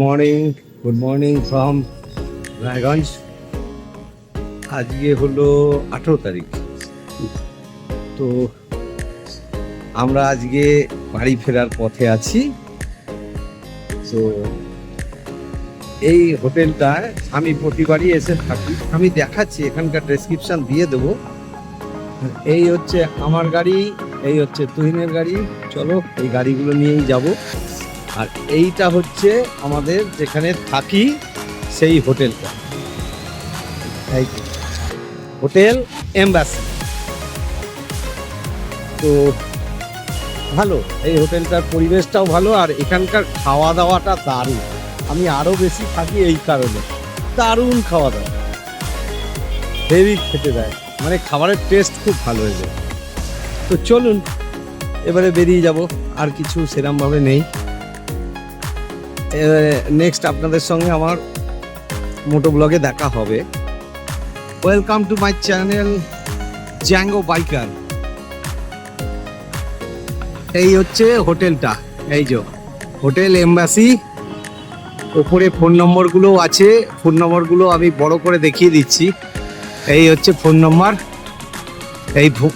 Good morning from Raiganj. আজকে হলো 18 তারিখ। তো আমরা আজকে বাড়ি ফেরার পথে আছি। তো এই হোটেলটায় আমি প্রতিবারই এসে থাকি। আমি দেখাচ্ছি, এখানকার ডেসক্রিপশন দিয়ে দেবো। এই হচ্ছে আমার গাড়ি, এই হচ্ছে তুহিনের গাড়ি। চলো এই গাড়িগুলো নিয়েই যাব। আর এইটা হচ্ছে আমাদের যেখানে থাকি সেই হোটেলটা, এই হোটেল এমবাসি। তো ভালো, এই হোটেলটার পরিবেশটাও ভালো, আর এখানকার খাওয়া দাওয়াটা দারুণ। আমি আরও বেশি থাকি এই কারণে, দারুণ খাওয়া দাওয়া, হেভি খেতে দেয়, মানে খাবারের টেস্ট খুব ভালো হয়ে যায়। তো চলুন এবারে বেরিয়ে যাব, আর কিছু সেরকমভাবে নেই। নেক্সট আপনাদের সঙ্গে আমার মোটো ব্লগে দেখা হবে। Welcome to my channel Zango biker. এই হচ্ছে হোটেলটা, এই যে হোটেল এমবাসি। ওপরে ফোন নম্বরগুলো আছে, ফোন নম্বরগুলো আমি বড় করে দেখিয়ে দিচ্ছি। এই হচ্ছে ফোন নম্বর,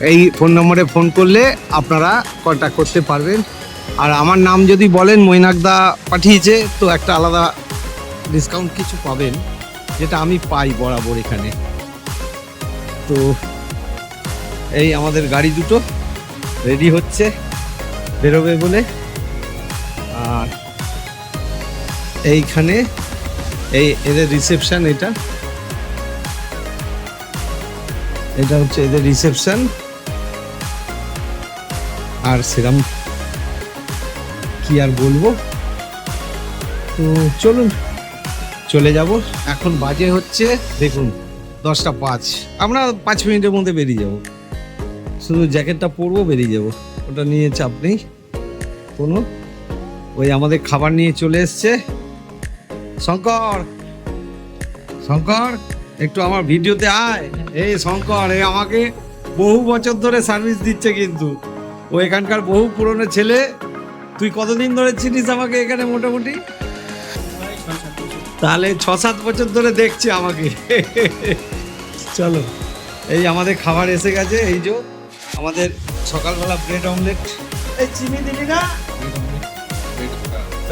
এই ফোন নম্বরে ফোন করলে আপনারা কন্ট্যাক্ট করতে পারবেন। আর আমার নাম যদি বলেন মৈনাকদা পাঠিয়েছে, তো একটা আলাদা ডিসকাউন্ট কিছু পাবেন, যেটা আমি পাই বরাবর এখানে। তো এই আমাদের গাড়ি দুটো রেডি হচ্ছে বেরোবে বলে। আর এইখানে এদের রিসেপশন, এটা হচ্ছে এদের রিসেপশন। আর সেরকম কি আর বলবো। তো চলুন চলে যাব। এখন বাজে হচ্ছে দেখুন 10টা 5। আমরা 5 মিনিটের মধ্যে বেরিয়ে যাব। শুধু জ্যাকেটটা পরবো, বেরিয়ে যাব, ওটা নিয়ে চাপ নেই কোনো। ওই আমাদের খাবার নিয়ে চলে এসছে শঙ্কর। শঙ্কর একটু আমার ভিডিওতে আয়। এই শঙ্কর, এই আমাকে বহু বছর ধরে সার্ভিস দিচ্ছে, কিন্তু ও এখানকার বহু পুরনো ছেলে। তুই কতদিন ধরে চিনিস আমাকে এখানে? মোটামুটি তাহলে 6-7 বছর ধরে দেখছি আমাকে। চলো, এই আমাদের খাবার এসে গেছে। এই যে আমাদের সকালবেলা ব্রেড অমলেট। এই চিনি দিলি না?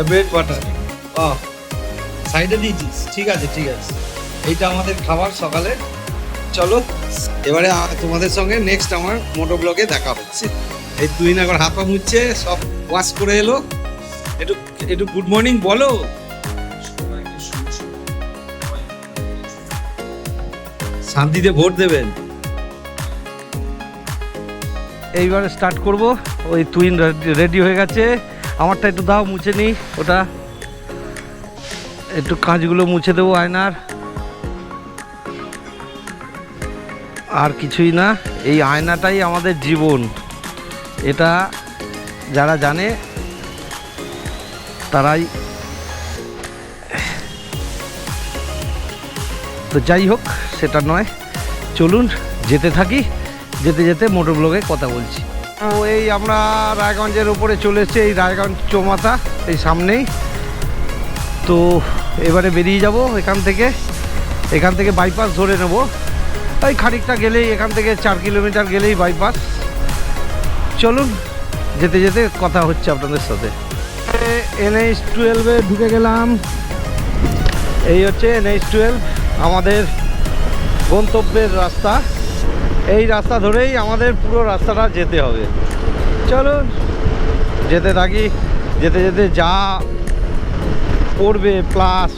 ব্রেড বাটার সাইডে দিয়েছিস? ঠিক আছে ঠিক আছে, এইটা আমাদের খাবার সকালে। চলো এবারে তোমাদের সঙ্গে নেক্সট আমার মোটো ব্লগে দেখা হচ্ছে। এই তুই না এখন হাত পা মুছছে, সব ওয়াশ করে এলো। একটু গুড মর্নিং বলো। শান্তিতে ভোট দেবেন। এইবারে স্টার্ট করব। ওই তুইন রেডি হয়ে গেছে, আমারটা একটু দাও মুছে নি। ওটা একটু কাঁচগুলো মুছে দেবো আয়নার, আর কিছুই না। এই আয়নাটাই আমাদের জীবন, এটা যারা জানে তারাই। তো যাই হোক, সেটা নয়, চলুন যেতে থাকি। যেতে যেতে মোটর ব্লগে কথা বলছি। ও এই আমরা রায়গঞ্জের উপরে চলে এসেছি, এই রায়গঞ্জ চৌমাথা এই সামনেই। তো এবারে বেরিয়ে যাব এখান থেকে বাইপাস ধরে নেব। ওই খানিকটা গেলেই, এখান থেকে 4 কিলোমিটার গেলেই বাইপাস। চলুন যেতে যেতে কথা হচ্ছে আপনাদের সাথে। NH-12 ঢুকে গেলাম। এই হচ্ছে NH-12, আমাদের গন্তব্যের রাস্তা। এই রাস্তা ধরেই আমাদের পুরো রাস্তাটা যেতে হবে। চলুন যেতে থাকি। যেতে যেতে যা পড়বে, প্লাস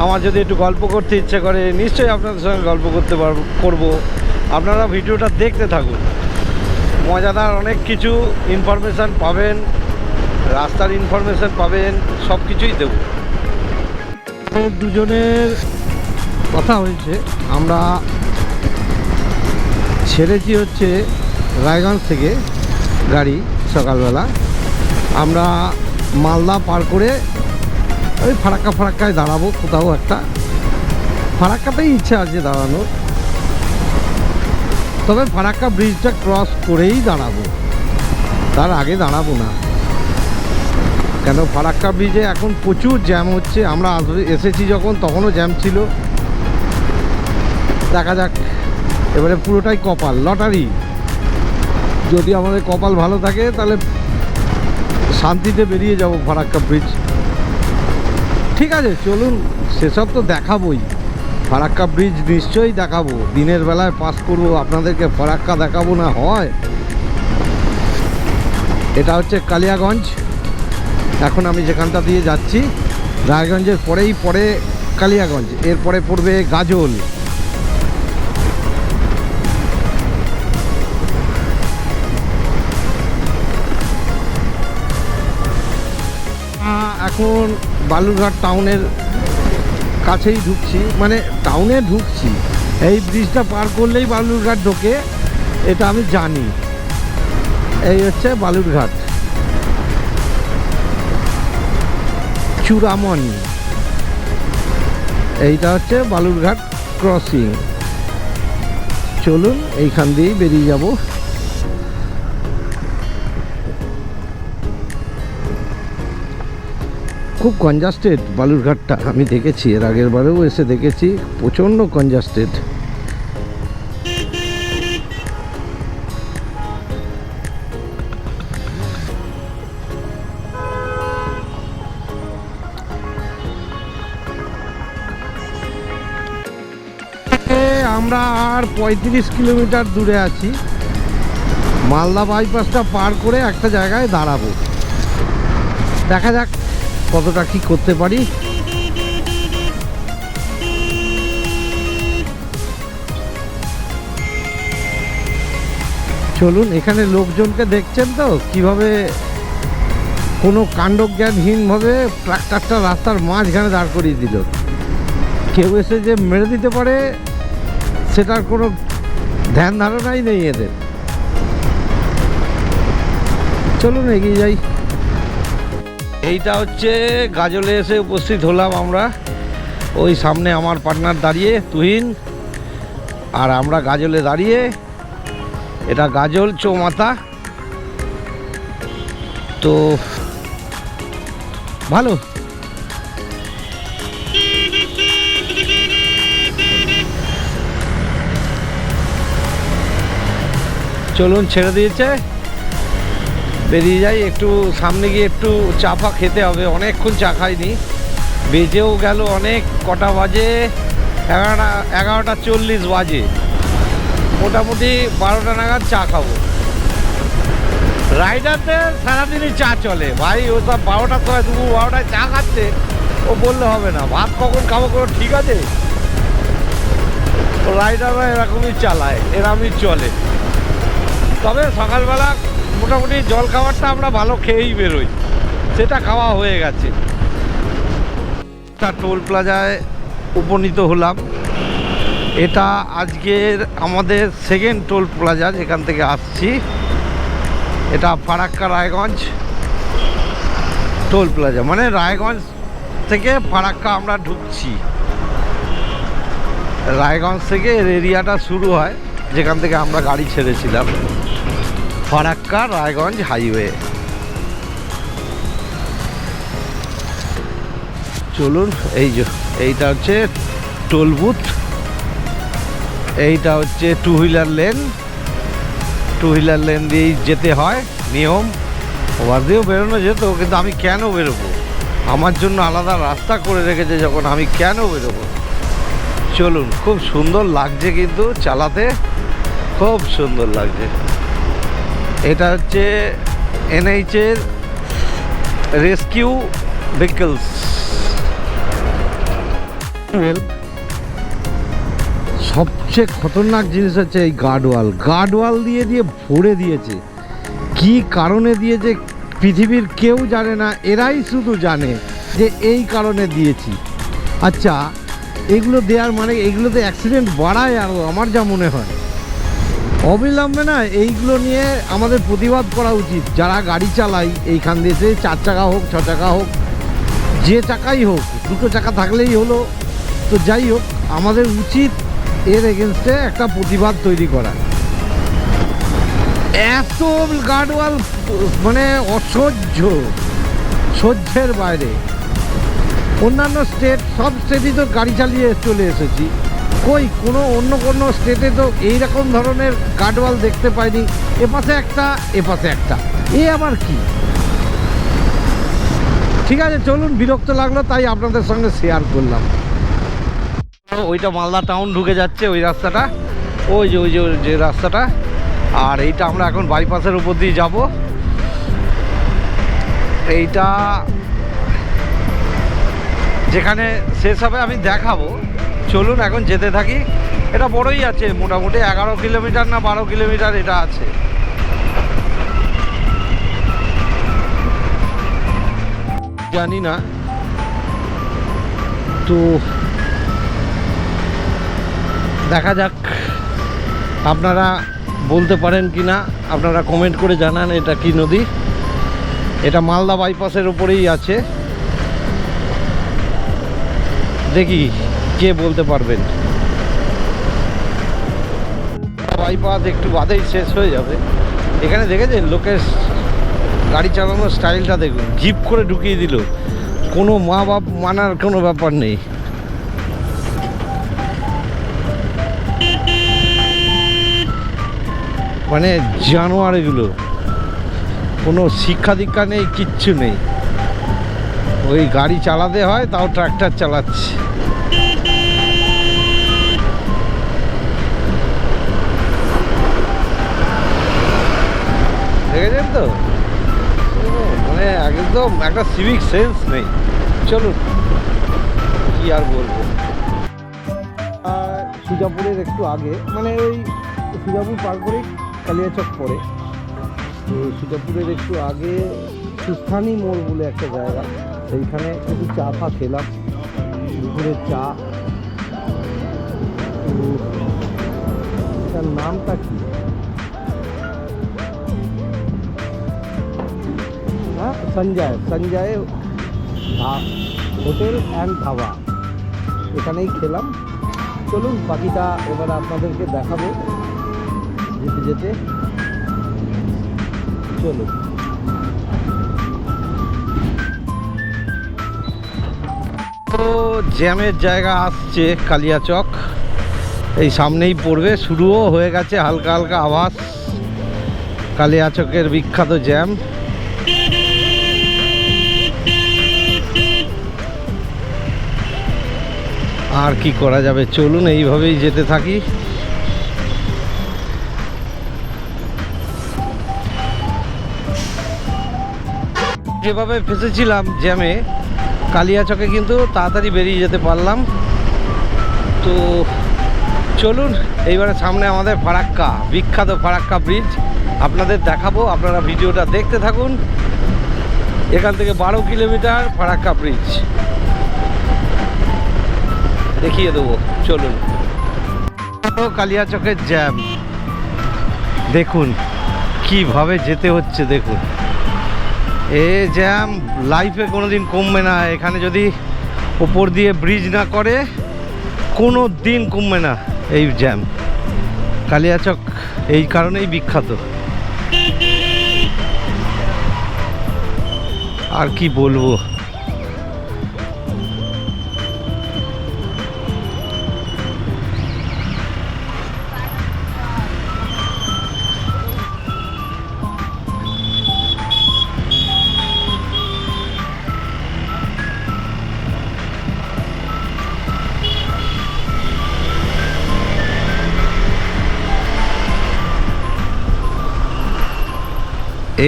আমার যদি একটু গল্প করতে ইচ্ছে করে, নিশ্চয়ই আপনাদের সঙ্গে গল্প করবো। আপনারা ভিডিওটা দেখতে থাকুন, মজাদার অনেক কিছু ইনফরমেশান পাবেন, রাস্তার ইনফরমেশান পাবেন, সব কিছুই দেব। দুজনের কথা হয়েছে, আমরা ছেড়েছি হচ্ছে রায়গঞ্জ থেকে গাড়ি সকালবেলা। আমরা মালদা পার করে ওই ফারাক্কায় দাঁড়াবো কোথাও একটা। ফারাক্কাতেই ইচ্ছা আছে দাঁড়ানোর, তবে ফারাক্কা ব্রিজটা ক্রস করেই দাঁড়াবো, তার আগে দাঁড়াবো না। কেন ফারাক্কা ব্রিজে এখন প্রচুর জ্যাম হচ্ছে। আমরা এসেছি যখন তখনও জ্যাম ছিল। দেখা যাক, এবারে পুরোটাই কপাল, লটারি। যদি আমাদের কপাল ভালো থাকে তাহলে শান্তিতে বেরিয়ে যাব ফারাক্কা ব্রিজ। ঠিক আছে, চলুন, সেসব তো দেখাবোই। ফারাক্কা ব্রিজ নিশ্চয়ই দেখাবো, দিনের বেলায় পাস করবো, আপনাদেরকে ফারাক্কা দেখাবো না হয়? এটা হচ্ছে কালিয়াগঞ্জ। এখন আমি যেখানটা দিয়ে যাচ্ছি, রায়গঞ্জের পরেই পড়ে কালিয়াগঞ্জ, এরপরে পড়বে গাজল। এখন বালুরঘাট টাউনের কাছেই ঢুকছি, মানে টাউনে ঢুকছি। এই ব্রিজটা পার করলেই বালুরঘাট ঢোকে, এটা আমি জানি। এই হচ্ছে বালুরঘাট, চূড়ামণি। এইটা হচ্ছে বালুরঘাট ক্রসিং। চলুন, এইখান দিয়েই বেরিয়ে যাব। খুব কনজাস্টেড বালুরঘাটটা, আমি দেখেছি, এর আগের বারেও এসে দেখেছি, প্রচণ্ড কনজাস্টেড। আমরা আর 35 কিলোমিটার দূরে আছি। মালদা বাইপাসটা পার করে একটা জায়গায় দাঁড়াবো। দেখা যাক কতটা কি করতে পারি। চলুন, এখানে লোকজনকে দেখছেন তো কিভাবে কোনো কাণ্ডজ্ঞানহীনভাবে ট্রাক্টরটা রাস্তার মাঝখানে দাঁড় করিয়ে দিল। কেউ এসে যে মেরে দিতে পারে সেটার কোনো ধ্যান ধারণাই নেই এদের। চলুন এগিয়ে যাই। এইটা হচ্ছে গাজলে এসে উপস্থিত হলাম আমরা। ওই সামনে আমার পার্টনার দাঁড়িয়ে, তুহিন, আর আমরা গাজলে দাঁড়িয়ে। এটা গাজল চৌমাথা। তো ভালো, চলুন, ছেড়ে দিয়েছে, বেরিয়ে যাই। একটু সামনে গিয়ে একটু চা ফা খেতে হবে, অনেকক্ষণ চা খাইনি। বেজেও গেল অনেক, কটা বাজে? 11:40 বাজে। মোটামুটি 12টা নাগাদ চা খাবো। রাইডারদের সারাদিনই চা চলে ভাই, ও সব 12টার সময়, দুপুর 12টায় চা খাচ্ছে। ও বললে হবে না, ভাত কখন খাবো কোনো ঠিক আছে? রাইডাররা এরকমই চালায়, এরকমই চলে। তবে সকালবেলা মোটামুটি জল খাবারটা আমরা ভালো খেয়েই বেরোই, সেটা খাওয়া হয়ে গেছে। টোল প্লাজায় উপনীত হলাম। এটা আজকের আমাদের সেকেন্ড টোল প্লাজা, যেখান থেকে আসছি। এটা ফারাক্কা রায়গঞ্জ টোল প্লাজা, মানে রায়গঞ্জ থেকে ফারাক্কা আমরা ঢুকছি। রায়গঞ্জ থেকে এর এরিয়াটা শুরু হয়, যেখান থেকে আমরা গাড়ি ছেড়েছিলাম। ফারাক্কা রায়গঞ্জ হাইওয়ে। চলুন, এইটা হচ্ছে টোল বুথ। এইটা হচ্ছে two wheeler lane. Two wheeler lane দিয়েই যেতে হয়, নিয়ম। ওভার দিয়েও বেরোনো যেত, কিন্তু আমি কেন বেরোবো? আমার জন্য আলাদা রাস্তা করে রেখেছে যখন, আমি কেন বেরোবো? চলুন, খুব সুন্দর লাগছে, কিন্তু চালাতে খুব সুন্দর লাগছে। এটা হচ্ছে এনএইচের রেস্কিউ ভেহিকলস। সবচেয়ে খতরনাক জিনিস হচ্ছে এই গার্ডওয়াল দিয়ে ভরে দিয়েছে। কি কারণে দিয়েছে পৃথিবীর কেউ জানে না, এরাই শুধু জানে যে এই কারণে দিয়েছি। আচ্ছা, এগুলো দেওয়ার মানে এগুলোতে অ্যাক্সিডেন্ট বাড়ায় আরও, আমার যা মনে হয়। অবিলম্বে না এইগুলো নিয়ে আমাদের প্রতিবাদ করা উচিত। যারা গাড়ি চালায় এইখান দিয়ে, 4 চাকা হোক, 6 চাকা হোক, যে চাকাই হোক, 2টো চাকা থাকলেই হলো। তো যাই হোক, আমাদের উচিত এর এগেনস্টে একটা প্রতিবাদ তৈরি করা। এত গার্ডওয়াল মানে অসহ্য, সহ্যের বাইরে। অন্যান্য স্টেট, সব স্টেটই তো গাড়ি চালিয়ে চলে এসেছি, কই অন্য কোনো স্টেটে তো এইরকম ধরনের গার্ডওয়াল দেখতে পাইনি। এপাশে একটা, এপাশে একটা, আবার কি। ঠিক আছে চলুন, বিরক্ত লাগলো তাই আপনাদের সঙ্গে শেয়ার করলাম। ওইটা মালদা টাউন ঢুকে যাচ্ছে, ওই রাস্তাটা, ওই যে রাস্তাটা। আর এইটা আমরা এখন বাইপাসের উপর দিয়ে যাব। এইটা যেখানে শেষ হবে আমি দেখাবো, চলুন এখন যেতে থাকি। এটা বড়ই আছে, মোটামুটি 11 কিলোমিটার না 12 কিলোমিটার এটা আছে। জানি না তো, দেখা যাক। আপনারা বলতে পারেন কি না, আপনারা কমেন্ট করে জানান এটা কি নদী। এটা মালদা বাইপাসের উপরেই আছে, দেখি কে বলতে পারবেন। বাইপাস একটু বাদেই শেষ হয়ে যাবে। এখানে দেখেছেন লোকের গাড়ি চালানোর স্টাইলটা দেখুন, জিপ করে ঢুকিয়ে দিল, কোনো মা বাপ মানার কোনো ব্যাপার নেই। মানে জানোয়ার এগুলো, কোনো শিক্ষা দীক্ষা নেই, কিচ্ছু নেই। ওই গাড়ি চালাতে হয়, তাও ট্রাক্টর চালাচ্ছে। দেখেছেন তো, মানে একদম একটা সিভিক সেন্স নেই। চলুন কি আর বলবো। সুজাপুরের একটু আগে, মানে ওই সুজাপুর পার করে কালিয়াচক পড়ে, তো সুজাপুরের একটু আগে সুস্থানি মোড় বলে একটা জায়গা, সেইখানে একটু চা ফা খেলাম, দুপুরের চা। তার নামটা কি, হ্যাঁ সঞ্জয় হোটেল অ্যান্ড ধাবা, এখানেই খেলাম। চলুন বাকিটা এবার আপনাদেরকে দেখাবো যেতে যেতে। চলুন। তো জ্যামের জায়গা আসছে কালিয়াচক, এই সামনেই পড়বে, শুরুও হয়ে গেছে হালকা হালকা আভাস। কালিয়াচকের বিখ্যাত জ্যাম। আর কি করা যাবে, চলুন এইভাবেই যেতে থাকি। যেভাবে ফেসেছিলাম জ্যামে, কালিয়াচকে কিন্তু তাড়াতাড়ি বেরিয়ে যেতে পারলাম। তো চলুন এইবারে সামনে আমাদের ফারাক্কা, বিখ্যাত ফারাক্কা ব্রিজ আপনাদের দেখাবো, আপনারা ভিডিওটা দেখতে থাকুন। এখান থেকে 12 কিলোমিটার ফারাক্কা ব্রিজ দেখিয়ে দেবো, চলুন। কালিয়াচকের জ্যাম দেখুন কিভাবে যেতে হচ্ছে, দেখুন এ জ্যাম লাইফে কোনোদিন কমবে না। এখানে যদি ওপর দিয়ে ব্রিজ না করে কোনো দিন কমবে না এই জ্যাম। কালিয়াচক এই কারণেই বিখ্যাত। আর কি বলবো,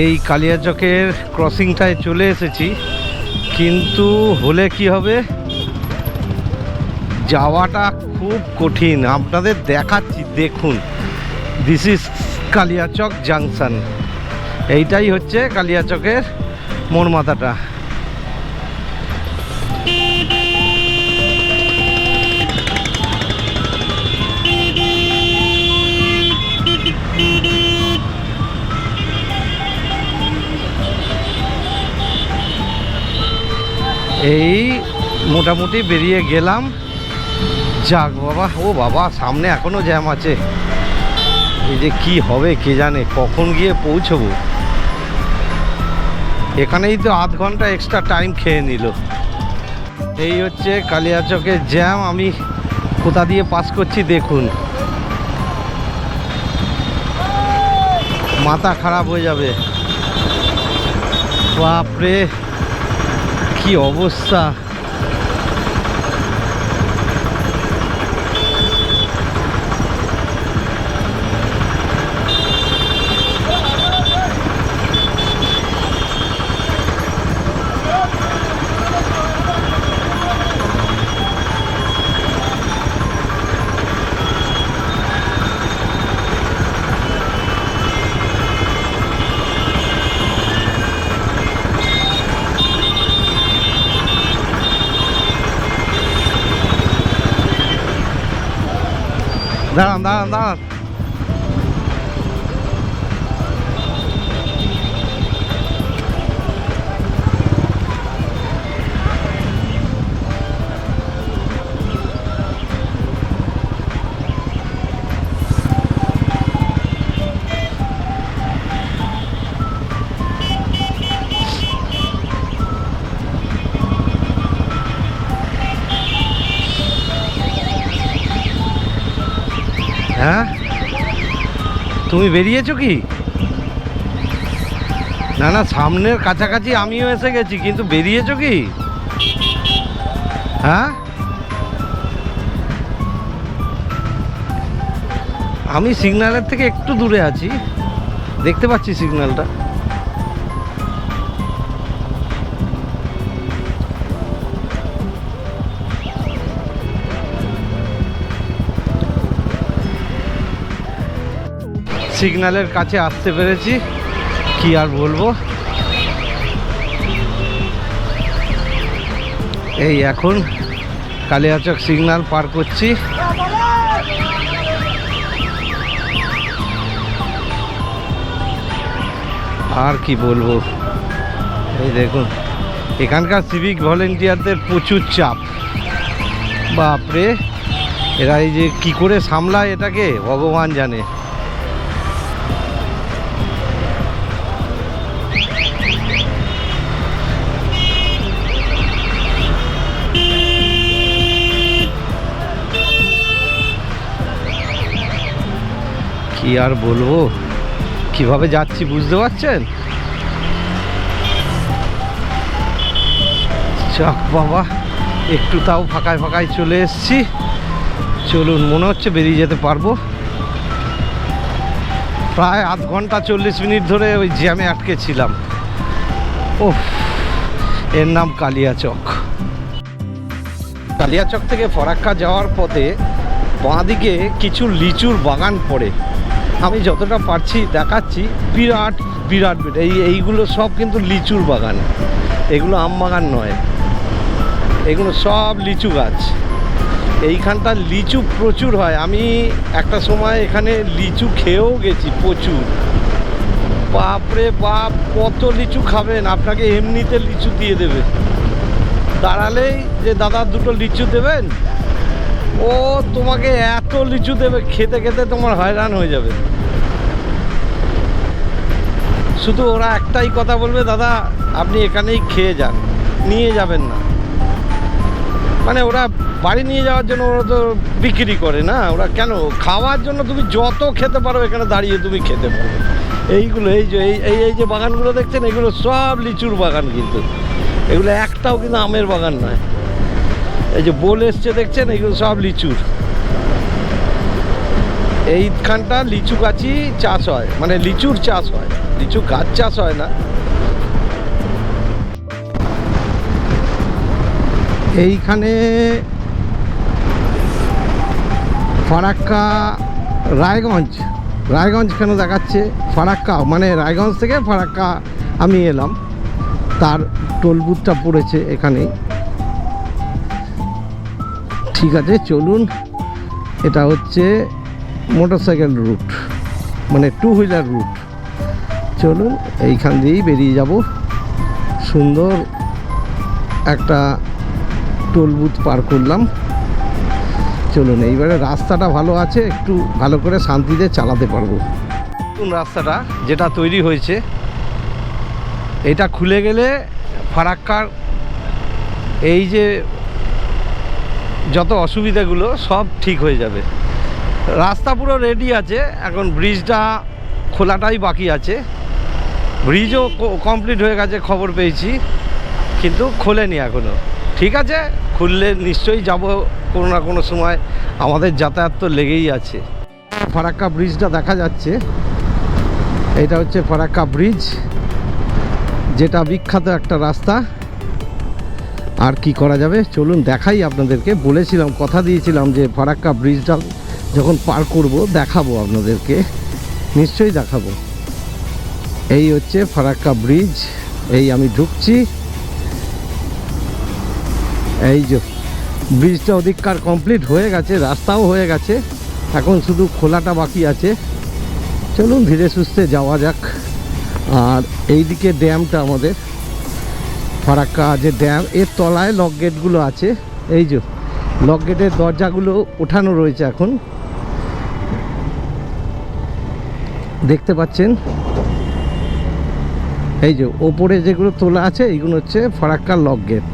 এই কালিয়াচকের ক্রসিংটায় চলে এসেছি, কিন্তু হলে কি হবে, যাওয়াটা খুব কঠিন। আপনাদের দেখাচ্ছি, দেখুন, দিস ইজ কালিয়াচক জাংশন। এইটাই হচ্ছে কালিয়াচকের মোড় মাথাটা। এই মোটামুটি বেরিয়ে গেলাম। যাক বাবা, ও বাবা সামনে এখনো জ্যাম আছে। এই যে কি হবে কে জানে, কখন গিয়ে পৌঁছবো। এখানেই তো আধ ঘন্টা এক্সট্রা টাইম খেয়ে নিল। এই হচ্ছে কালিয়াচকের জ্যাম। আমি কোথা দিয়ে পাস করছি দেখুন, মাথা খারাপ হয়ে যাবে। বাপরে কি অবস্থা! দাঁড়ান দাঁড়ান দাঁড়ান, হ্যাঁ তুমি বেরিয়েছো কি? না না, সামনের কাছাকাছি আমিও এসে গেছি, কিন্তু বেরিয়েছো কি? হ্যাঁ আমি সিগন্যালের থেকে একটু দূরে আছি, দেখতে পাচ্ছি সিগন্যালটা। সিগন্যালের কাছে আসতে পেরেছি, কি আর বলবো। এই এখন কালিয়াচক সিগন্যাল পার করছি। আর কি বলবো, এই দেখুন এখানকার সিভিক ভলেন্টিয়ারদের প্রচুর চাপ। বাপরে, এরা এই যে কি করে সামলায় এটাকে ভগবান জানে। কি আর বলবো, কিভাবে যাচ্ছি বুঝতে পারছেন? চাক বাবা, একটু তাও ফাঁকায় ফাঁকায় চলে এসেছি। চলুন, মনে হচ্ছে বেরিয়ে যেতে পারবো। প্রায় আধ ঘন্টা 40 মিনিট ধরে ওই জ্যামে আটকে ছিলাম। ওহ, এর নাম কালিয়াচক। কালিয়াচক থেকে ফরাক্কা যাওয়ার পথে বাঁদিকে কিছু লিচুর বাগান পড়ে। আমি যতটা পারছি দেখাচ্ছি। বিরাট বিরাট বিরাট এইগুলো সব কিন্তু লিচুর বাগান, এগুলো আম বাগান নয়, এগুলো সব লিচু গাছ। এইখানটা লিচু প্রচুর হয়। আমি একটা সময় এখানে লিচু খেয়েও গেছি প্রচুর। বাপরে বাপ, কত লিচু খাবেন, আপনাকে এমনিতে লিচু দিয়ে দেবে। দাঁড়ালেই যে দাদা দুটো লিচু দেবেন, ও তোমাকে এত লিচু দেবে, খেতে খেতে তোমার হয়রান হয়ে যাবে। শুধু ওরা একটাই কথা বলবে, দাদা আপনি এখানেই খেয়ে যান, নিয়ে যাবেন না। মানে ওরা বাড়ি নিয়ে যাওয়ার জন্য ওরা তো বিক্রি করে না, ওরা কেন, খাওয়ার জন্য তুমি যত খেতে পারো এখানে দাঁড়িয়ে তুমি খেতে পারো। এইগুলো এই যে এই যে বাগানগুলো দেখছেন, এগুলো সব লিচুর বাগান, কিন্তু এগুলো একটাও কিন্তু আমের বাগান নয়। এই যে বোল এসছে দেখছেন, এগুলো সব লিচুর। এইখানটা লিচু গাছই চাষ হয়, মানে লিচুর চাষ হয়, লিচু গাছ চাষ হয় না। এইখানে ফারাক্কা রায়গঞ্জ কেন দেখাচ্ছে, ফারাক্কা মানে রায়গঞ্জ থেকে ফারাক্কা আমি এলাম, তার টোল বুথটা পড়েছে এখানেই। ঠিক আছে, চলুন। এটা হচ্ছে মোটরসাইকেল রুট, মানে 2 হুইলার রুট। চলুন, এইখান দিয়েই বেরিয়ে যাব। সুন্দর একটা টোল বুথ পার করলাম। চলুন, এইবারে রাস্তাটা ভালো আছে, একটু ভালো করে শান্তিতে চালাতে পারবো। নতুন রাস্তাটা যেটা তৈরি হয়েছে, এটা খুলে গেলে ফারাক্কার এই যে যত অসুবিধাগুলো সব ঠিক হয়ে যাবে। রাস্তা পুরো রেডি আছে, এখন ব্রিজটা খোলাটাই বাকি আছে। ব্রিজও কমপ্লিট হয়ে গেছে খবর পেয়েছি, কিন্তু খোলেনি এখনও। ঠিক আছে, খুললে নিশ্চয়ই যাব কোনো না কোনো সময়, আমাদের যাতায়াত তো লেগেই আছে। ফারাক্কা ব্রিজটা দেখা যাচ্ছে, এটা হচ্ছে ফারাক্কা ব্রিজ, যেটা বিখ্যাত একটা রাস্তা। আর কি করা যাবে, চলুন দেখাই আপনাদেরকে। বলেছিলাম, কথা দিয়েছিলাম যে ফারাক্কা ব্রিজটা যখন পার করব দেখাবো আপনাদেরকে, নিশ্চয়ই দেখাবো। এই হচ্ছে ফারাক্কা ব্রিজ, এই আমি ঢুকছি। এই যে ব্রিজটা অধিককার কমপ্লিট হয়ে গেছে, রাস্তাও হয়ে গেছে, এখন শুধু খোলাটা বাকি আছে। চলুন ধীরে সুস্থে যাওয়া যাক। আর এইদিকে ড্যামটা, আমাদের ফারাক্কা যে ড্যাম, এর তলায় লক গেটগুলো আছে। এই যে লক গেটের দরজাগুলো ওঠানো রয়েছে, এখন দেখতে পাচ্ছেন। এই যে ওপরে যেগুলো তোলা আছে, এইগুলো হচ্ছে ফারাক্কা লক গেট।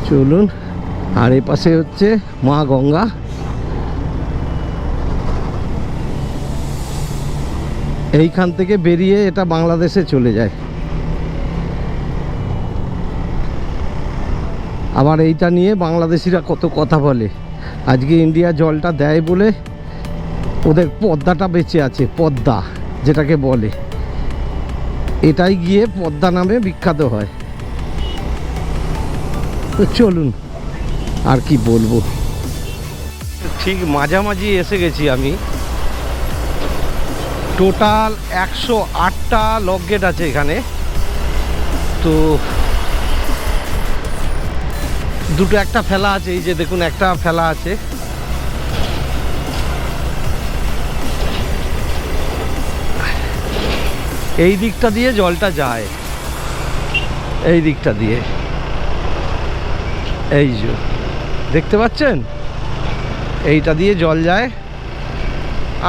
চলুন। আর এই পাশে হচ্ছে মা গঙ্গা। এইখান থেকে বেরিয়ে এটা বাংলাদেশে চলে যায়। আবার এইটা নিয়ে বাংলাদেশিরা কত কথা বলে। আজকে ইন্ডিয়া জলটা দেয় বলে ওদের পদ্মাটা বেঁচে আছে, পদ্মা যেটাকে বলে, এটাই গিয়ে পদ্মা নামে বিখ্যাত হয়। তো চলুন, আর কি বলবো। ঠিক মাঝামাঝি এসে গেছি আমি। টোটাল 108টা লক গেট আছে এখানে। তো দুটো একটা ফেলা আছে, এই যে দেখুন একটা ফেলা আছে। এই দিকটা দিয়ে জলটা যায়, এই দিকটা দিয়ে, এই যে দেখতে পাচ্ছেন, এইটা দিয়ে জল যায়।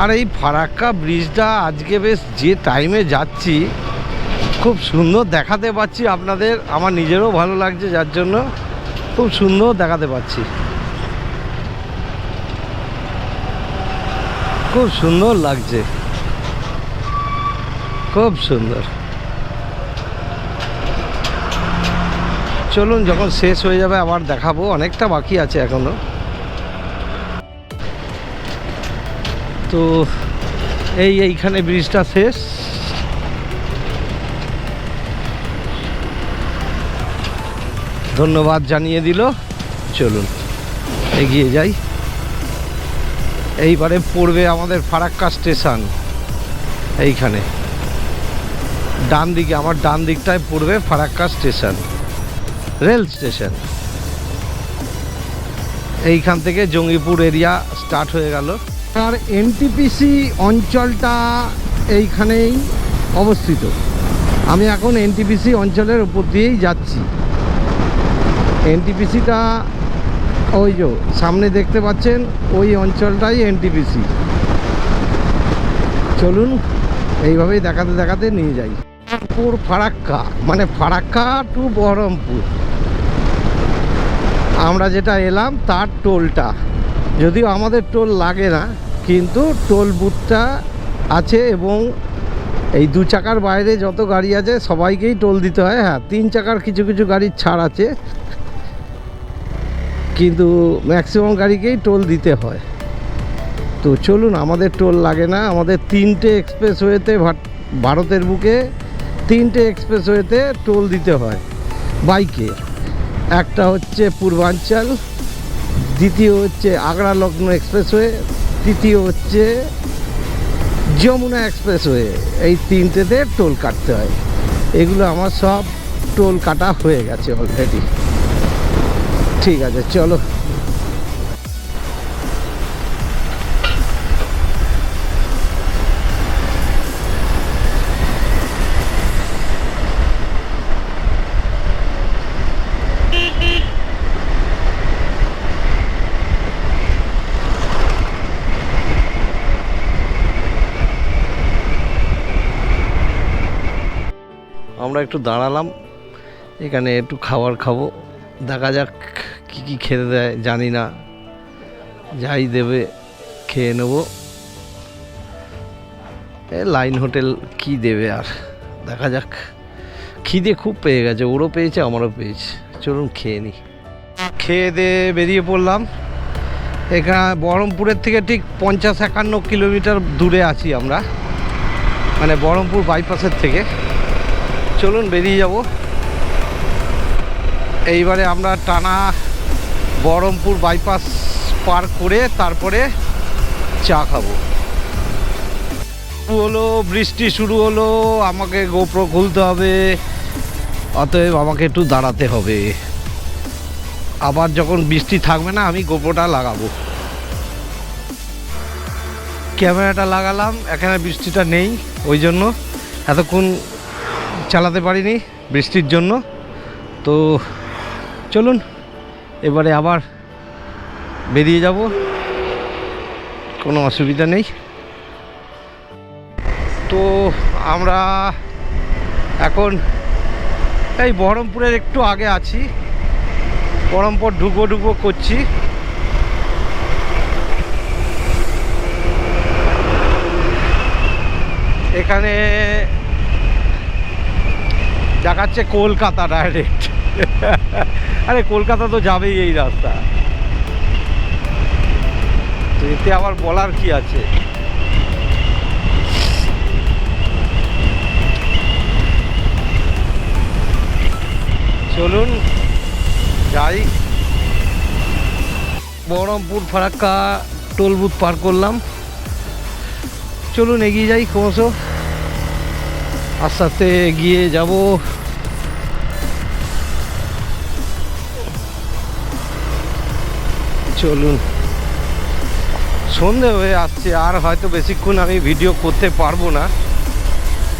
আর এই ফারাক্কা ব্রিজটা আজকে বেশ যে টাইমে যাচ্ছি, খুব সুন্দর দেখাতে পাচ্ছি আপনাদের। আমার নিজেরও ভালো লাগছে, যার জন্য খুব সুন্দর দেখাতে পাচ্ছি, খুব সুন্দর লাগছে, খুব সুন্দর। চলুন, যখন শেষ হয়ে যাবে আবার দেখাবো, অনেকটা বাকি আছে এখনো। তো এইখানে ব্রিজটা শেষ। ধন্যবাদ জানিয়ে দিল। চলুন এগিয়ে যাই। এইবারে পড়বে আমাদের ফারাক্কা স্টেশন। এইখানে ডান দিকে, আমার ডান দিকটায় পড়বে ফারাক্কা স্টেশন, রেল স্টেশন। এইখান থেকে জঙ্গিপুর এরিয়া স্টার্ট হয়ে গেল। আর এনটিপিসি অঞ্চলটা এইখানেই অবস্থিত। আমি এখন এনটিপিসি অঞ্চলের উপর দিয়েই যাচ্ছি। এনটিপিসিটা ওই যে সামনে দেখতে পাচ্ছেন, ওই অঞ্চলটাই এনটিপিসি। চলুন এইভাবেই দেখাতে দেখাতে নিয়ে যাই। ফারাক্কা মানে ফারাক্কা টু বহরমপুর আমরা যেটা এলাম, তার টোলটা, যদিও আমাদের টোল লাগে না, কিন্তু টোল বুথটা আছে। এবং এই 2 চাকার বাইরে যত গাড়ি আছে সবাইকেই টোল দিতে হয়। হ্যাঁ, 3 চাকার কিছু কিছু গাড়ির ছাড় আছে, কিন্তু ম্যাক্সিমাম গাড়িকেই টোল দিতে হয়। তো চলুন, আমাদের টোল লাগে না। আমাদের 3টে এক্সপ্রেসওয়েতে, ভারতের বুকে 3টে এক্সপ্রেসওয়েতে টোল দিতে হয় বাইকে। একটা হচ্ছে পূর্বাঞ্চল, দ্বিতীয় হচ্ছে আগ্রা লখনৌ এক্সপ্রেসওয়ে, তৃতীয় হচ্ছে যমুনা এক্সপ্রেসওয়ে। এই 3টেতে টোল কাটতে হয়। এগুলো আমার সব টোল কাটা হয়ে গেছে অলরেডি। ঠিক আছে, চলো। আমরা একটু দাঁড়ালাম এখানে, একটু খাবার খাবো, দেখা যাক কি কি খেতে দেয় জানি না, যাই দেবে খেয়ে নেবো। লাইন হোটেল কি দেবে আর, দেখা যাক। খিদে খুব পেয়ে গেছে, ওরও পেয়েছে আমারও পেয়েছে, চলুন খেয়ে নিই। খেয়ে দিয়ে বেরিয়ে পড়লাম। এখানে বহরমপুরের থেকে ঠিক 50-51 কিলোমিটার দূরে আছি আমরা, মানে বহরমপুর বাইপাসের থেকে। চলুন বেরিয়ে যাব। এইবারে আমরা টানা বহরমপুর বাইপাস পার করে তারপরে চা খাবো। হলো বৃষ্টি শুরু হলো, আমাকে গোপ্রো খুলতে হবে, অতএব আমাকে একটু দাঁড়াতে হবে। আবার যখন বৃষ্টি থাকবে না আমি গোপ্রোটা লাগাবো। ক্যামেরাটা লাগালাম, এখানে বৃষ্টিটা নেই, ওই জন্য এতক্ষণ চালাতে পারিনি বৃষ্টির জন্য। তো চলুন এবারে আবার বেরিয়ে যাব, কোনো অসুবিধা নেই। তো আমরা এখন এই বহরমপুরের একটু আগে আছি, বহরমপুর ঢুকবো করছি। এখানে দেখাচ্ছে কলকাতা ডাইরেক্ট। আরে কলকাতা তো যাবেই এই রাস্তা, তো এতে আবার বলার কি আছে। চলুন যাই। বহরমপুর ফারাক্কা টোল বুথ পার করলাম, চলুন এগিয়ে যাই ক্রমশ, আস্তে আস্তে এগিয়ে যাব। চলুন, সন্ধে হয়ে আসছে, আর হয়তো বেশিক্ষণ আমি ভিডিও করতে পারবো না।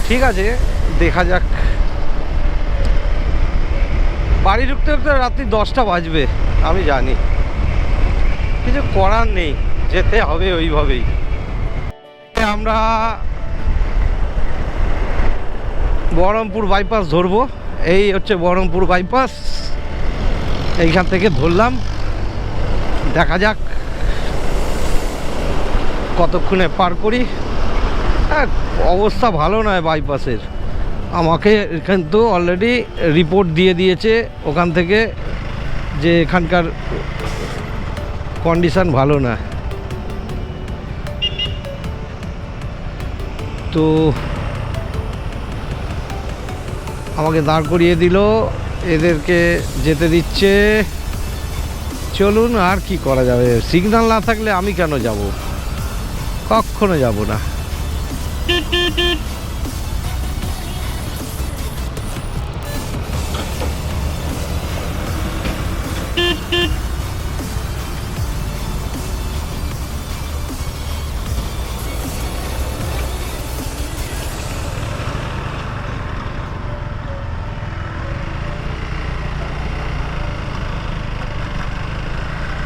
ঠিক আছে, দেখা যাক। বাড়ি ঢুকতে ঢুকতে রাত্রি 10টা বাজবে, আমি জানি, কিছু করার নেই, যেতে হবে ওইভাবেই। আমরা বহরমপুর বাইপাস ধরবো, এই হচ্ছে বহরমপুর বাইপাস, এইখান থেকে ধরলাম, দেখা যাক কতক্ষণে পার করি। অবস্থা ভালো নয় বাইপাসের, আমাকে এখান তো অলরেডি রিপোর্ট দিয়ে দিয়েছে ওখান থেকে যে এখানকার কন্ডিশন ভালো না। তো আমাকে দাঁড় করিয়ে দিল, এদেরকে যেতে দিচ্ছে। চলুন, আর কি করা যাবে, সিগন্যাল না থাকলে আমি কেন যাব, কখনো যাব না।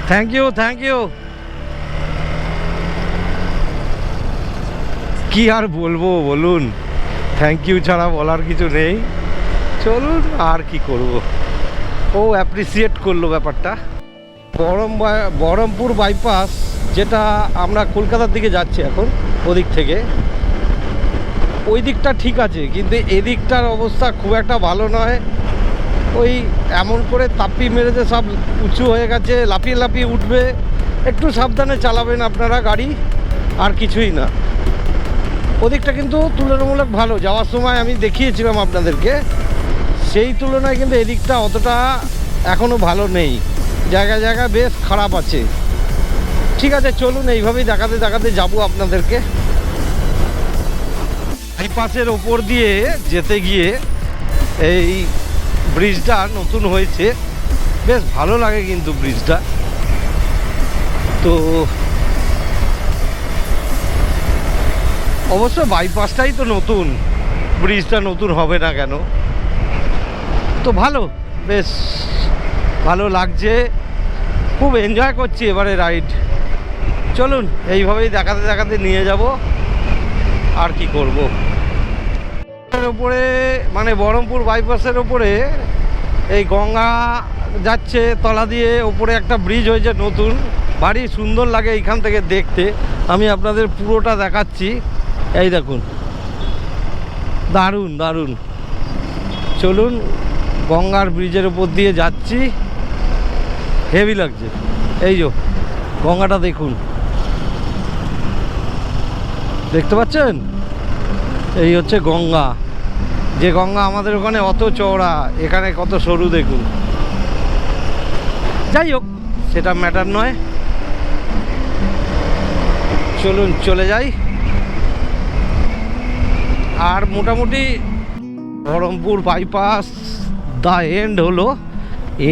Thank you, thank you. কি আর বলবো বলুন, থ্যাংক ইউ ছাড়া বলার কিছু নেই। চলুন, আর কি করব, ও অ্যাপ্রিসিয়েট করলো ব্যাপারটা। বহরমপুর বাইপাস, যেটা আমরা কলকাতার দিকে যাচ্ছি এখন, ওদিক থেকে ওই দিকটা ঠিক আছে, কিন্তু এদিকটার অবস্থা খুব একটা ভালো নয়। ওই এমন করে তাপ্পি মেরেছে, সব উঁচু হয়ে গেছে, লাফিয়ে লাফিয়ে উঠবে, একটু সাবধানে চালাবেন আপনারা গাড়ি, আর কিছুই না। ওদিকটা কিন্তু তুলনামূলক ভালো, যাওয়ার সময় আমি দেখিয়েছিলাম আপনাদেরকে, সেই তুলনায় কিন্তু এদিকটা অতটা এখনও ভালো নেই, জায়গায় জায়গায় বেশ খারাপ আছে। ঠিক আছে, চলুন এইভাবেই দেখাতে দেখাতে যাবো আপনাদেরকে। বাইপাসের ওপর দিয়ে যেতে গিয়ে এই ব্রিজটা নতুন হয়েছে, বেশ ভালো লাগে কিন্তু ব্রিজটা। তো অবশ্য বাইপাসটাই তো নতুন, ব্রিজটা নতুন হবে না কেন। তো ভালো, বেশ ভালো লাগছে, খুব এনজয় করছি এবারে রাইড। চলুন এইভাবেই দেখাতে দেখাতে নিয়ে যাব, আর কি করব। ওপরে মানে বহরমপুর বাইপাসের ওপরে এই গঙ্গা যাচ্ছে তলা দিয়ে, ওপরে একটা ব্রিজ হয়েছে নতুন, ভারী সুন্দর লাগে এইখান থেকে দেখতে। আমি আপনাদের পুরোটা দেখাচ্ছি, এই দেখুন, দারুণ দারুণ। চলুন, গঙ্গার ব্রিজের ওপর দিয়ে যাচ্ছি, হেভি লাগছে। এই যে গঙ্গাটা দেখুন, দেখতে পাচ্ছেন? এই হচ্ছে গঙ্গা, যে গঙ্গা আমাদের ওখানে অত চওড়া, এখানে কত সরু দেখুন। যাই হোক, সেটা ম্যাটার নয়, চলুন চলে যাই। আর মোটামুটি বহরমপুর বাইপাস দা এন্ড হলো।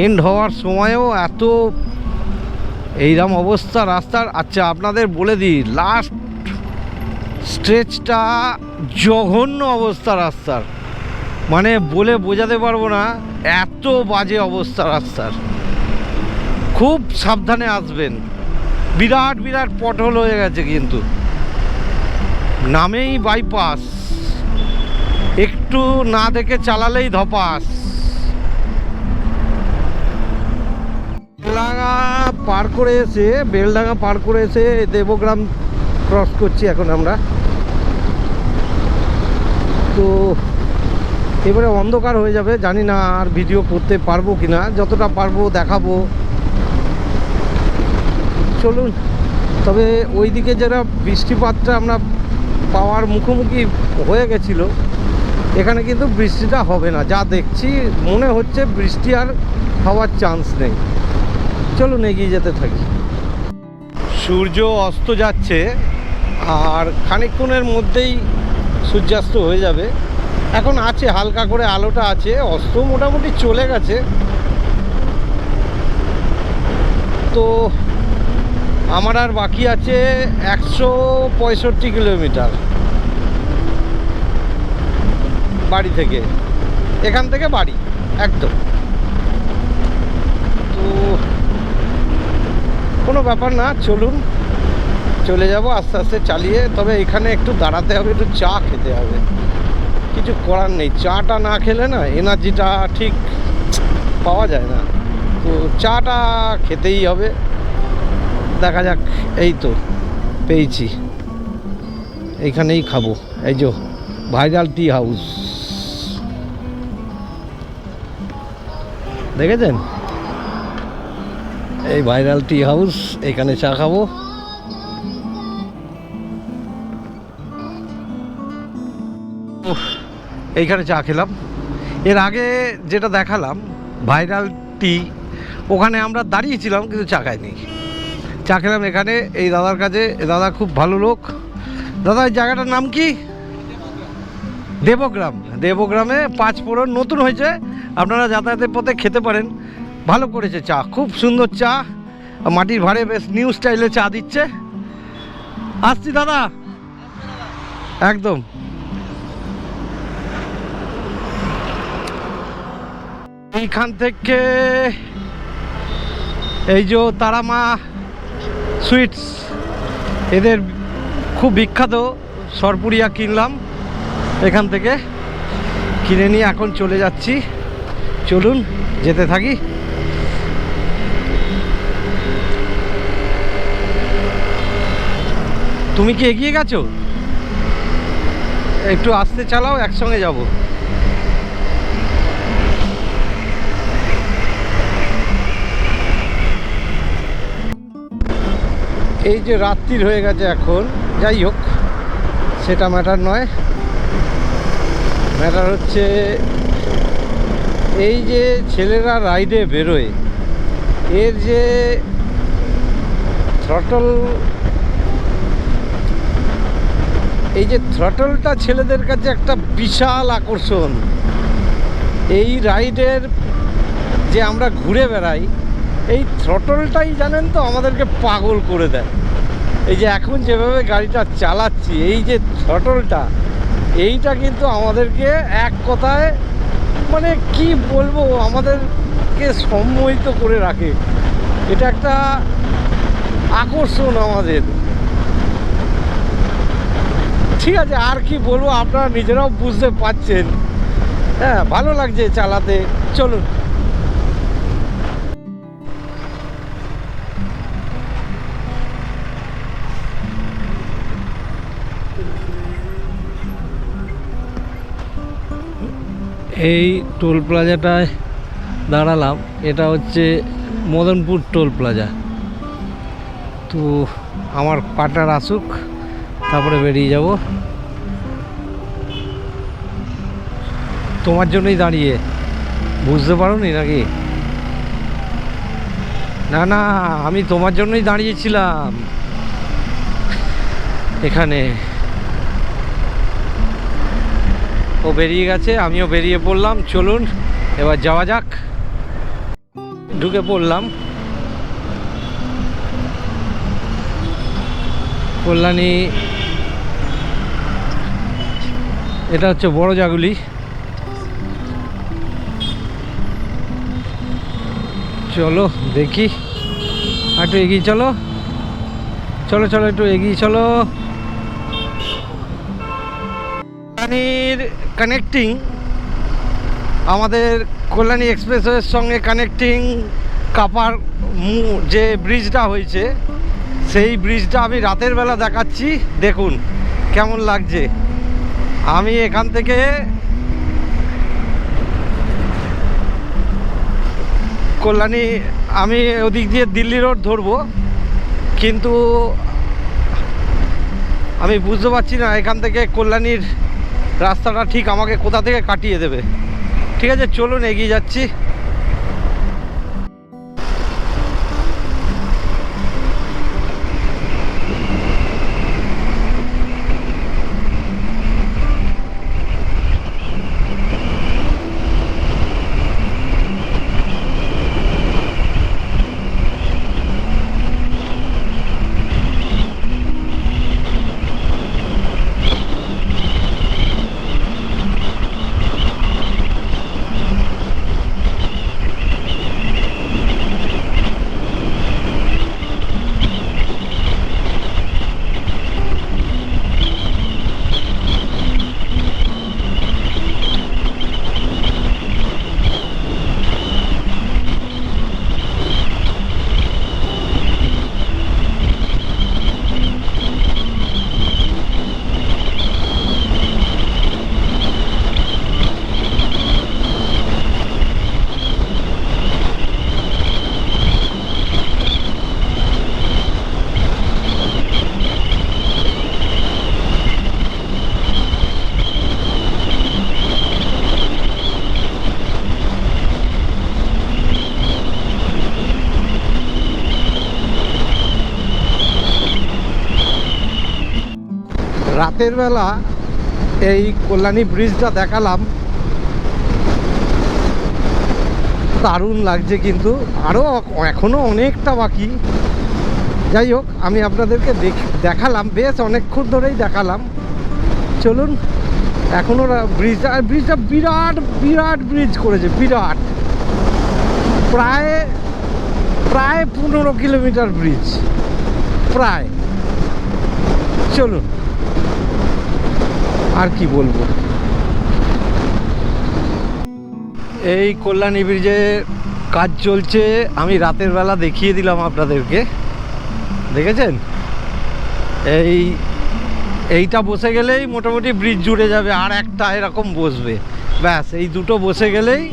এন্ড হওয়ার সময়ও এত এইরকম অবস্থা রাস্তার। আচ্ছা, আপনাদের বলে দিই, লাস্ট স্ট্রেচটা জঘন্য অবস্থা রাস্তার, মানে বলে বোঝাতে পারবো না, এত বাজে অবস্থা রাস্তার। খুব সাবধানে আসবেন, বিরাট বিরাট পটহোল হয়ে গেছে, কিন্তু নামেই বাইপাস, একটু না দেখে চালালেই ধপাস। বেলডাঙ্গা পার করে এসে দেবগ্রাম ক্রস করছি এখন আমরা। তো এবারে অন্ধকার হয়ে যাবে, জানি না আর ভিডিও করতে পারবো কিনা, যতটা পারবো দেখাবো। চলুন, তবে ওইদিকে যারা বৃষ্টিপাতটা আমরা পাওয়ার মুখোমুখি হয়ে গেছিল, এখানে কিন্তু বৃষ্টিটা হবে না, যা দেখছি মনে হচ্ছে বৃষ্টি আর হওয়ার চান্স নেই। চলুন এগিয়ে যেতে থাকি। সূর্য অস্ত যাচ্ছে, আর খানিকক্ষণের মধ্যেই সূর্যাস্ত হয়ে যাবে। এখন আছে হালকা করে আলোটা আছে, অস্ত মোটামুটি চলে গেছে। তো আমার আর বাকি আছে 165 কিলোমিটার বাড়ি থেকে, এখান থেকে বাড়ি একদম। তো কোনো ব্যাপার না, চলুন চলে যাব আস্তে আস্তে চালিয়ে। তবে এখানে একটু দাঁড়াতে হবে, একটু চা খেতে হবে, কিছু করার নেই। চাটা না খেলে না এনার্জিটা ঠিক পাওয়া যায় না, তো চাটা খেতেই হবে। দেখা যাক, এই তো পেয়েছি, এইখানেই খাবো। এই যে ভাইরাল টি হাউস, দেখেছেন? এই ভাইরাল টি হাউস, এখানে চা খাবো। এইখানে চা খেলাম। এর আগে যেটা দেখালাম ভাইরাল টি, ওখানে আমরা দাঁড়িয়েছিলাম কিন্তু চা খাইনি। চা খেলাম এখানে এই দাদার কাছে। দাদা খুব ভালো লোক। দাদা, এই জায়গাটার নাম কি? দেবগ্রাম। দেবগ্রামে 5 ফোড়ন নতুন হয়েছে, আপনারা যাতায়াতের পথে খেতে পারেন। ভালো করেছে চা, খুব সুন্দর চা, মাটির ভাঁড়ে বেশ নিউ স্টাইলে চা দিচ্ছে। আসছি দাদা, একদম। এইখান থেকে এই যে তারামা সুইটস, এদের খুব বিখ্যাত সরপুরিয়া কিনলাম এখান থেকে, কিনে নিয়ে এখন চলে যাচ্ছি। চলুন যেতে থাকি। তুমি কি এগিয়ে গেছো? একটু আস্তে চালাও, একসঙ্গে যাব। এই যে রাত্রির হয়ে গেছে এখন, যাই হোক সেটা ম্যাটার নয়। ম্যাটার হচ্ছে এই যে ছেলেরা রাইডে বেরোয়, এর যে থ্রটল, এই যে থ্রটলটা ছেলেদের কাছে একটা বিশাল আকর্ষণ। এই রাইডের যে আমরা ঘুরে বেড়াই, এই থ্রটলটাই জানেন তো আমাদেরকে পাগল করে দেয়। এই যে এখন যেভাবে গাড়িটা চালাচ্ছি, এই যে থ্রটলটা, এইটা কিন্তু আমাদেরকে এক কথায় মানে কি বলবো, আমাদেরকে সম্মোহিত করে রাখে। এটা একটা আকর্ষণ আমাদের। ঠিক আছে, আর কি বলবো, আপনারা নিজেরাও বুঝতে পারছেন। হ্যাঁ, ভালো লাগছে চালাতে। চলুন। এই টোল প্লাজাটায় দাঁড়ালাম, এটা হচ্ছে মদনপুর টোল প্লাজা। তো আমার পার্টনার আসুক, তারপরে বেরিয়ে যাব। তোমার জন্যই দাঁড়িয়ে, বুঝতে পারো নি নাকি? না না, আমি তোমার জন্যই দাঁড়িয়েছিলাম এখানে। ও বেরিয়ে গেছে, আমিও বেরিয়ে পড়লাম। চলুন এবার যাওয়া যাক। ঢুকে পড়লাম কল্যাণী। এটা হচ্ছে বড় জাগুলি। চলো দেখি, একটু এগিয়ে চলো, চলো চলো একটু এগিয়ে চলো। কল্যাণীর কানেক্টিং, আমাদের কল্যাণী এক্সপ্রেসওয়ের সঙ্গে কানেক্টিং কাপার যে ব্রিজটা হয়েছে, সেই ব্রিজটা আমি রাতের বেলা দেখাচ্ছি। দেখুন কেমন লাগছে। আমি এখান থেকে কল্যাণী, আমি ওদিক দিয়ে দিল্লি রোড ধরবো, কিন্তু আমি বুঝতে পারছি না এখান থেকে কল্যাণীর রাস্তাটা ঠিক আমাকে কোথা থেকে কাটিয়ে দেবে। ঠিক আছে, চলুন এগিয়ে যাচ্ছি। রাতের বেলা এই কল্যাণী ব্রিজটা দেখালাম, দারুণ লাগছে, কিন্তু আরও এখনও অনেকটা বাকি। যাই হোক, আমি আপনাদেরকে দেখালাম, বেশ অনেকক্ষণ ধরেই দেখালাম। চলুন, এখনও ব্রিজটা বিরাট বিরাট ব্রিজ করেছে, বিরাট, প্রায় 15 কিলোমিটার ব্রিজ প্রায়। চলুন, আর কি বলবো। এই কল্যাণী ব্রিজে কাজ চলছে, আমি রাতের বেলা দেখিয়ে দিলাম আপনাদেরকে, দেখেছেন? এইটা বসে গেলেই মোটামুটি ব্রিজ জুড়ে যাবে, আর একটা এরকম বসবে, ব্যাস এই দুটো বসে গেলেই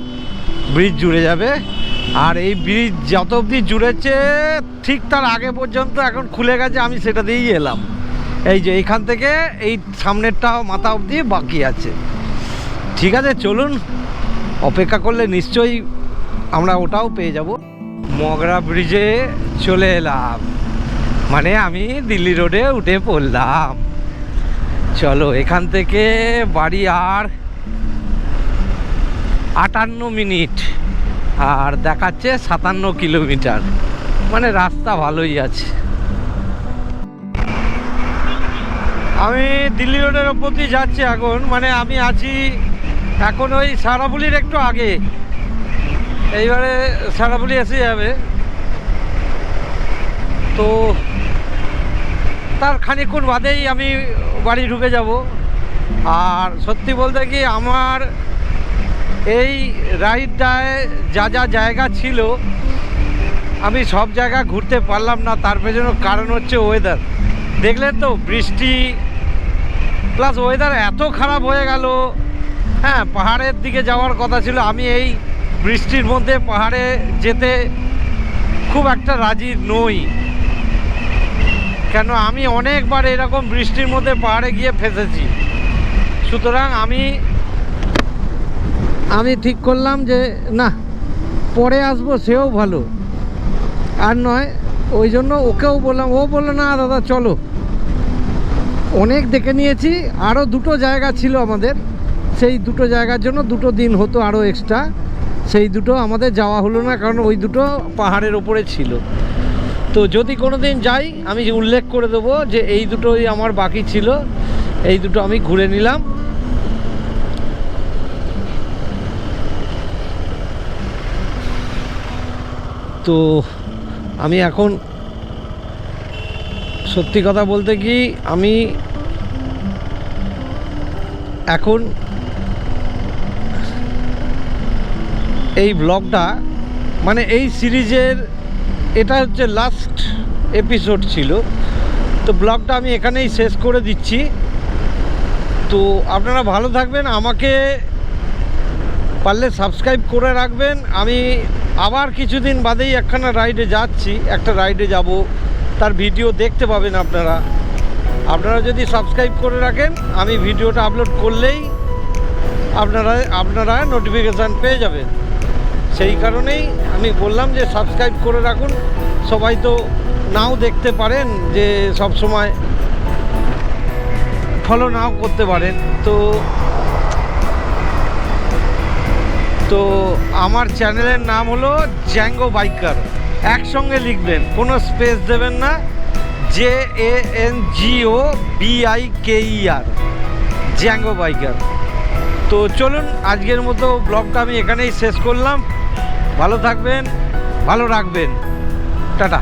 ব্রিজ জুড়ে যাবে। আর এই ব্রিজ যত অবধি জুড়েছে ঠিক তার আগে পর্যন্ত এখন খুলে গেছে, আমি সেটা দিয়েই এলাম। এই যে এইখান থেকে এই সামনেরটা মাথা অবধি বাকি আছে। ঠিক আছে, চলুন, অপেক্ষা করলে নিশ্চয়ই আমরা ওটাও পেয়ে যাব। মগরা ব্রিজে চলে এলাম, মানে আমি দিল্লি রোডে উঠে পড়লাম। চলো, এখান থেকে বাড়ি আর 58 মিনিট, আর দেখাচ্ছে 57 কিলোমিটার, মানে রাস্তা ভালোই আছে। আমি দিল্লি রোডের ওপর দিয়ে যাচ্ছি এখন, মানে আমি আছি এখন ওই সারাবুলির একটু আগে। এইবারে সারাবুলি এসে যাবে, তো তার খানিকক্ষণ বাদেই আমি বাড়ি ঢুকে যাব। আর সত্যি বলতে কি আমার এই রাইডটায় যা যা জায়গা ছিল আমি সব জায়গা ঘুরতে পারলাম না, তার পেছনে কারণ হচ্ছে ওয়েদার। দেখলেন তো বৃষ্টি প্লাস ওয়েদার এত খারাপ হয়ে গেল। হ্যাঁ, পাহাড়ের দিকে যাওয়ার কথা ছিল, আমি এই বৃষ্টির মধ্যে পাহাড়ে যেতে খুব একটা রাজি নই, কেন আমি অনেকবার এরকম বৃষ্টির মধ্যে পাহাড়ে গিয়ে ফেঁসেছি। সুতরাং আমি ঠিক করলাম যে না, পরে আসবো সেও ভালো, আর নয় ওই জন্য ওকেও বললাম, ও বললো না দাদা চলো, অনেক দেখে নিয়েছি, আরও দুটো জায়গা ছিল আমাদের, সেই দুটো জায়গার জন্য 2 দিন হতো আরও এক্সট্রা, সেই দুটো আমাদের যাওয়া হলো না, কারণ ওই দুটো পাহাড়ের ওপরে ছিল। তো যদি কোনো দিন যাই আমি উল্লেখ করে দেবো যে এই দুটোই আমার বাকি ছিল, এই দুটো আমি ঘুরে নিলাম। তো আমি এখন সত্যি কথা বলতে কি আমি এখন এই ব্লগটা মানে এই সিরিজের এটা হচ্ছে লাস্ট এপিসোড ছিল, তো ব্লগটা আমি এখানেই শেষ করে দিচ্ছি। তো আপনারা ভালো থাকবেন, আমাকে পারলে সাবস্ক্রাইব করে রাখবেন। আমি আবার কিছুদিন বাদেই একখানা রাইডে যাচ্ছি, একটা রাইডে যাব, তার ভিডিও দেখতে পাবেন আপনারা যদি সাবস্ক্রাইব করে রাখেন, আমি ভিডিওটা আপলোড করলেই আপনারা নোটিফিকেশান পেয়ে যাবেন। সেই কারণেই আমি বললাম যে সাবস্ক্রাইব করে রাখুন। সবাই তো নাও দেখতে পারেন, যে সব সময় ফলো নাও করতে পারেন। তো আমার চ্যানেলের নাম হলো জ্যাঙ্গো বাইকার, একসঙ্গে লিখবেন, কোনো স্পেস দেবেন না, JANGOBIKER, জ্যাঙ্গো বাইকার। তো চলুন আজকের মতো ব্লগটা আমি এখানেই শেষ করলাম। ভালো থাকবেন, ভালো রাখবেন, টাটা।